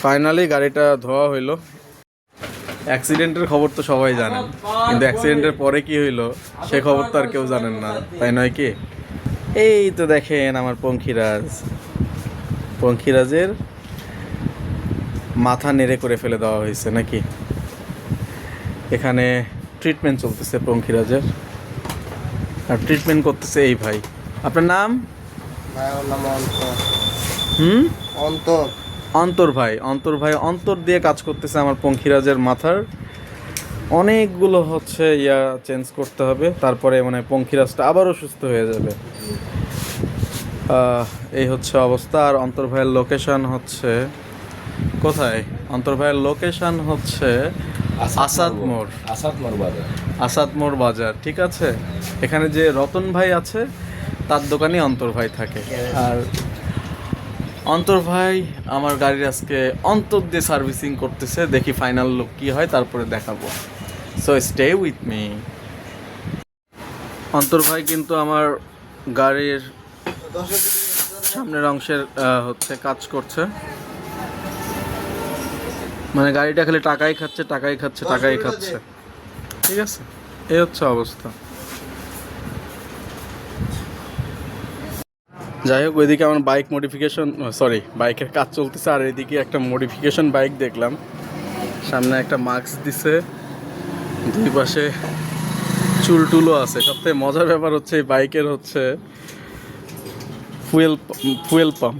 Finally গাড়িটা ধোয়া হইলো। অ্যাক্সিডেন্টের খবর তো সবাই জানেন, কিন্তু অ্যাক্সিডেন্টের পরে কি হইলো সে খবর তো আর কেউ জানেন না, তাই নয় কি? এই তো দেখেন আমার পঙ্খিরাজের মাথা নেড়ে করে ফেলে দেওয়া হয়েছে নাকি। এখানে ট্রিটমেন্ট চলতেছে পঙ্খিরাজের, আর ট্রিটমেন্ট করতেছে এই ভাই। আপনার নাম? অন্তর। অন্তর ভাই। অন্তর দিয়ে কাজ করতেছে আমার পঙ্খিরাজের মাথার। অনেকগুলো হচ্ছে চেঞ্জ করতে হবে, তারপরে মানে পঙ্খিরাজটা আবারও সুস্থ হয়ে যাবে। এই হচ্ছে অবস্থা। আর অন্তর ভাইয়ের লোকেশন হচ্ছে কোথায়? অন্তর ভাইয়ের লোকেশন হচ্ছে আসাদ মোড় বাজার। ঠিক আছে, এখানে যে রতন ভাই আছে তার দোকানে অন্তর ভাই থাকে। আর অন্তর ভাই আমার গাড়ির আজকে অন্তর দিয়ে সার্ভিসিং করতেছে। দেখি ফাইনাল লুক কী হয়, তারপরে দেখাবো। So stay with me. অন্তর ভাই কিন্তু আমার গাড়ির সামনের অংশের হচ্ছে কাজ করছে, মানে গাড়িটা খালি টাকাই খাচ্ছে। ঠিক আছে, এই হচ্ছে অবস্থা। যাই হোক, ওইদিকে আমার বাইকের কাজ চলতেছে, আর এদিকে একটা মডিফিকেশন বাইক দেখলাম। সামনে একটা মাস্ক দিছে, দুই পাশে চুলটুলো আছে। সবথেকে মজার ব্যাপার হচ্ছে এই বাইকের হচ্ছে ফুয়েল পাম্প।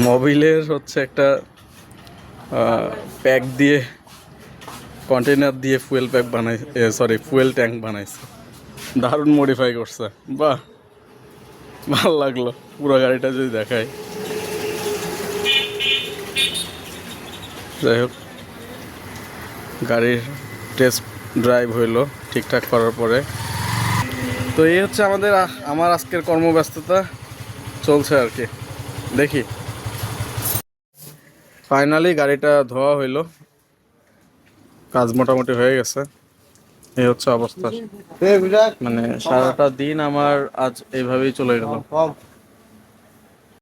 মোবিলের হচ্ছে একটা প্যাক দিয়ে, কন্টেনার দিয়ে ফুয়েল ট্যাঙ্ক বানাইছে। দারুণ মডিফাই করছে, বাহ, ভাল লাগলো। পুরো গাড়িটা যদি দেখায়। যাই হোক, গাড়ির টেস্ট ড্রাইভ হইলো ঠিকঠাক করার পরে। তো এই হচ্ছে আমার আজকের কর্মব্যস্ততা চলছে আর কি। দেখি ফাইনালি গাড়িটা ধোয়া হইলো, কাজ মোটামুটি হয়ে গেছে। এই হচ্ছে অবস্থা, মানে সারাটা দিন আমার আজ এইভাবেই চলে গেল।